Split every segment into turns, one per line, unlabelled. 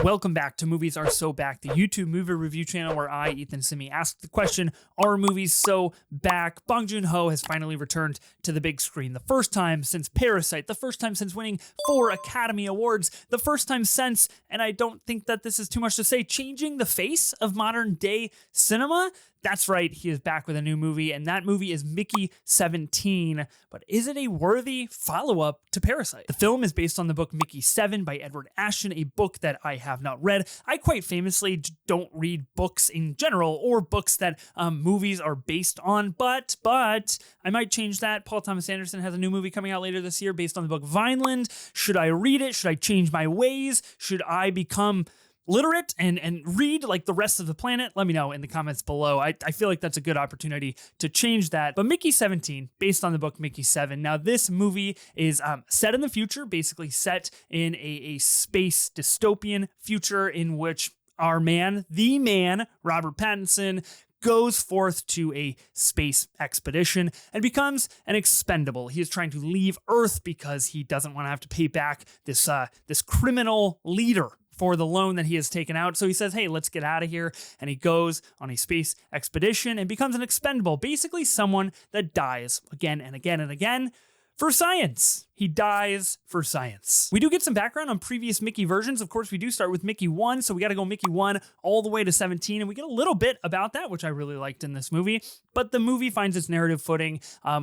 Welcome back to Movies Are So Back, the YouTube movie review channel where I, Ethan Simmie, ask the question, are movies so back? Bong Joon Ho has finally returned to the big screen. The first time since Parasite, the first time since winning 4 Academy Awards, the first time since, and I don't think that this is too much to say, changing the face of modern day cinema. That's right, he is back with a new movie, and that movie is Mickey 17. But is it a worthy follow-up to Parasite? The film is based on the book Mickey 7 by Edward Ashton, a book that I have not read. I quite famously don't read books in general, or books that movies are based on, but I might change that. Paul Thomas Anderson has a new movie coming out later this year based on the book Vineland. Should I read it? Should I change my ways? Should I become literate and read like the rest of the planet? Let me know in the comments below. I feel like that's a good opportunity to change that. But Mickey 17, based on the book Mickey 7. Now, this movie is set in the future, basically set in a space dystopian future in which our man, the man, Robert Pattinson, goes forth to a space expedition and becomes an expendable. He is trying to leave Earth because he doesn't want to have to pay back this criminal leader for the loan that he has taken out. So he says, hey, let's get out of here. And he goes on a space expedition and becomes an expendable, basically someone that dies again and again and again for science. He dies for science. We do get some background on previous Mickey versions. Of course, we do start with Mickey 1, so we got to go Mickey 1 all the way to 17, and we get a little bit about that, which I really liked in this movie. But the movie finds its narrative footing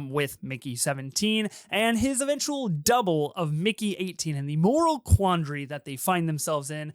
with Mickey 17 and his eventual double of Mickey 18 and the moral quandary that they find themselves in,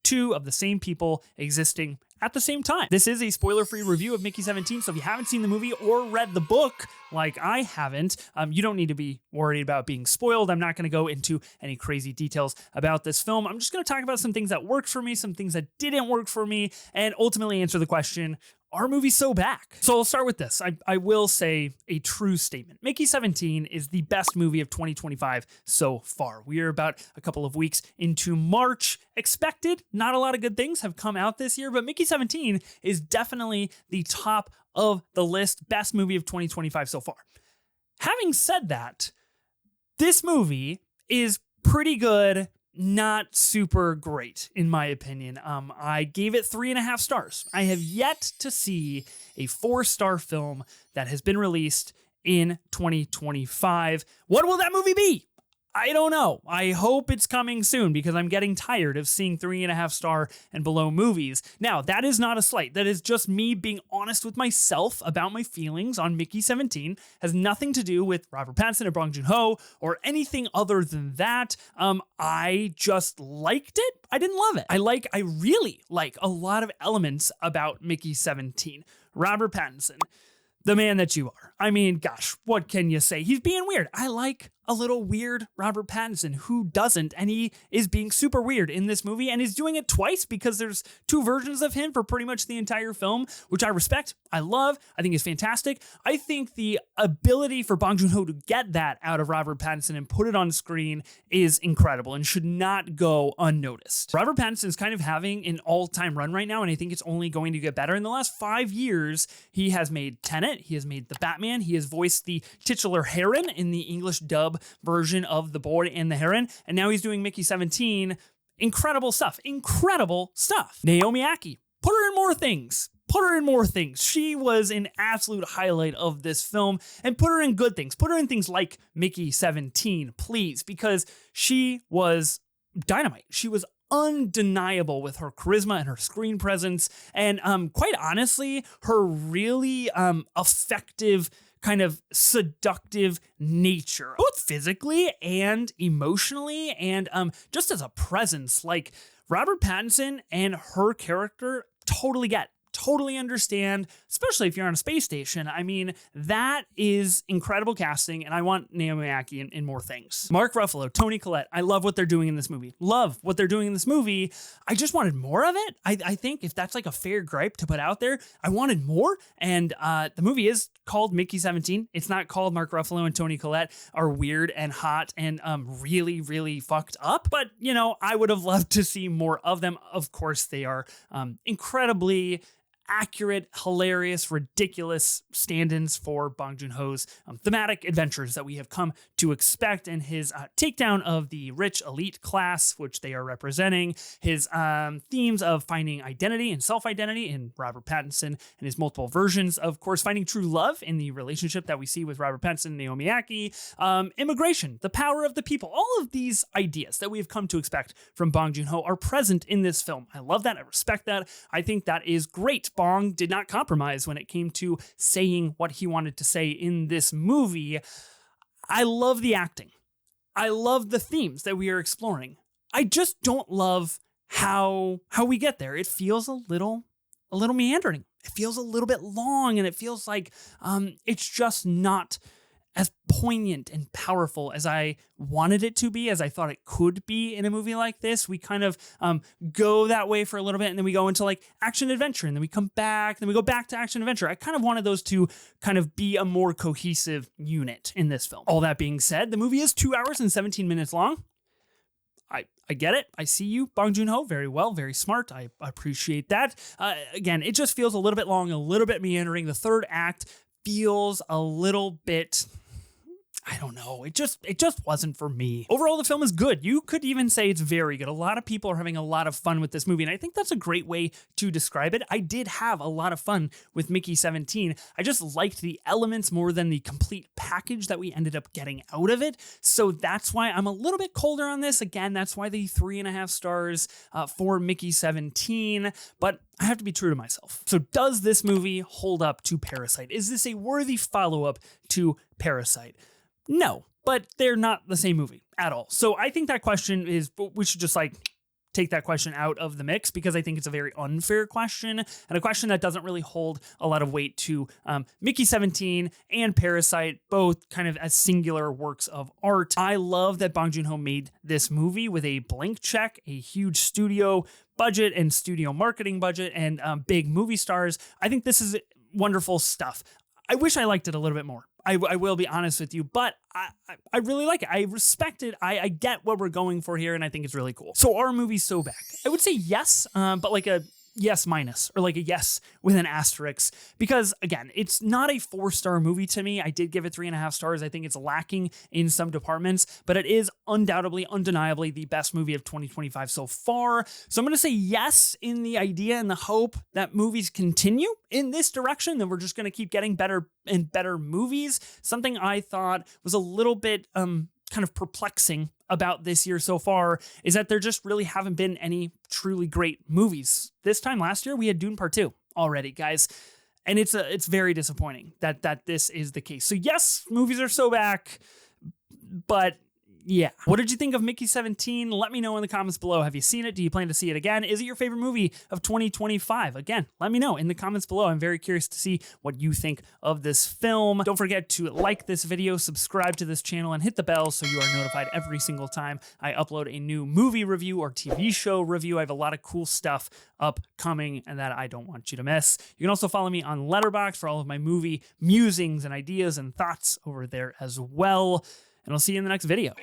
two of the same people existing at the same time. This is a spoiler-free review of Mickey 17, so if you haven't seen the movie or read the book, like I haven't, you don't need to be worried about being spoiled. I'm not going to go into any crazy details about this film. I'm just going to talk about some things that worked for me, some things that didn't work for me, and ultimately answer the question, are movies so back? So I'll start with this. I will say a true statement. Mickey 17 is the best movie of 2025 so far. We are about a couple of weeks into March. Expected, not a lot of good things have come out this year, but Mickey 17 is definitely the top of the list. Best movie of 2025 so far. Having said that, this movie is pretty good, not super great, in my opinion. I gave it 3.5 stars. I have yet to see a 4-star film that has been released in 2025. What will that movie be? I don't know. I hope it's coming soon because I'm getting tired of seeing 3.5 star and below movies. Now, that is not a slight. That is just me being honest with myself about my feelings on Mickey 17. Has nothing to do with Robert Pattinson or Bong Joon Ho or anything other than that. I just liked it. I didn't love it. I really like a lot of elements about Mickey 17. Robert Pattinson, the man that you are. I mean, gosh, what can you say? He's being weird. I like a little weird Robert Pattinson. Who doesn't? And he is being super weird in this movie, and he's doing it twice because there's 2 versions of him for pretty much the entire film, which I respect. I love. I think is fantastic. I think the ability for Bong Joon Ho to get that out of Robert Pattinson and put it on screen is incredible and should not go unnoticed. Robert Pattinson is kind of having an all-time run right now, and I think it's only going to get better. In the last 5 years, he has made Tenet, he has made The Batman, he has voiced the titular Heron in the English dub version of The Boy and the Heron, and now he's doing Mickey 17. Incredible stuff. Incredible stuff. Naomi Ackie, put her in more things. Put her in more things. She was an absolute highlight of this film, and put her in good things. Put her in things like Mickey 17, please, because she was dynamite. She was undeniable with her charisma and her screen presence, and quite honestly, her really effective, kind of seductive nature, both physically and emotionally, and just as a presence. Like, Robert Pattinson and her character totally understand, especially if you're on a space station. I mean, that is incredible casting, and I want Naomi Ackie in more things. Mark Ruffalo, Toni Collette, I love what they're doing in this movie. Love what they're doing in this movie. I just wanted more of it. I think if that's like a fair gripe to put out there, I wanted more, and the movie is called Mickey 17. It's not called Mark Ruffalo and Toni Collette are weird and hot and really, really fucked up, but, you know, I would have loved to see more of them. Of course, they are incredibly accurate, hilarious, ridiculous stand-ins for Bong Joon Ho's thematic adventures that we have come to expect, and his takedown of the rich elite class, which they are representing, his themes of finding identity and self-identity in Robert Pattinson and his multiple versions, of course, finding true love in the relationship that we see with Robert Pattinson and Naomi Ackie, immigration, the power of the people. All of these ideas that we have come to expect from Bong Joon Ho are present in this film. I love that. I respect that. I think that is great. Bong did not compromise when it came to saying what he wanted to say in this movie. I love the acting. I love the themes that we are exploring. I just don't love how we get there. It feels a little meandering. It feels a little bit long, and it feels like it's just not as poignant and powerful as I wanted it to be, as I thought it could be in a movie like this. We kind of go that way for a little bit, and then we go into like action adventure, and then we come back, and then we go back to action adventure. I kind of wanted those to kind of be a more cohesive unit in this film. All that being said, the movie is 2 hours and 17 minutes long. I get it. I see you, Bong Joon Ho. Very well, very smart. I appreciate that. Again, it just feels a little bit long, a little bit meandering. The third act feels a little bit, I don't know. It just wasn't for me. Overall, the film is good. You could even say it's very good. A lot of people are having a lot of fun with this movie, and I think that's a great way to describe it. I did have a lot of fun with Mickey 17. I just liked the elements more than the complete package that we ended up getting out of it. So that's why I'm a little bit colder on this. Again, that's why the 3.5 stars for Mickey 17. But I have to be true to myself. So does this movie hold up to Parasite? Is this a worthy follow-up to Parasite? No, but they're not the same movie at all. So I think that question is, we should just like take that question out of the mix, because I think it's a very unfair question, and a question that doesn't really hold a lot of weight to Mickey 17 and Parasite, both kind of as singular works of art. I love that Bong Joon Ho made this movie with a blank check, a huge studio budget and studio marketing budget, and big movie stars. I think this is wonderful stuff. I wish I liked it a little bit more. I will be honest with you, but I really like it. I respect it. I get what we're going for here, and I think it's really cool. So are movies so back? I would say yes, but like a yes minus, or like a yes with an asterisk, because again, it's not a 4-star movie to me. I did give it 3.5 stars. I think it's lacking in some departments, but it is undoubtedly, undeniably the best movie of 2025 so far. So I'm going to say yes in the idea and the hope that movies continue in this direction, that we're just going to keep getting better and better movies. Something I thought was a little bit kind of perplexing about this year so far is that there just really haven't been any truly great movies. This time last year, we had Dune Part 2 already, guys. And it's very disappointing that this is the case. So yes, movies are so back, but yeah. What did you think of Mickey 17? Let me know in the comments below. Have you seen it? Do you plan to see it again? Is it your favorite movie of 2025? Again, let me know in the comments below. I'm very curious to see what you think of this film. Don't forget to like this video, subscribe to this channel, and hit the bell so you are notified every single time I upload a new movie review or TV show review. I have a lot of cool stuff upcoming and that I don't want you to miss. You can also follow me on Letterboxd for all of my movie musings and ideas and thoughts over there as well. And I'll see you in the next video.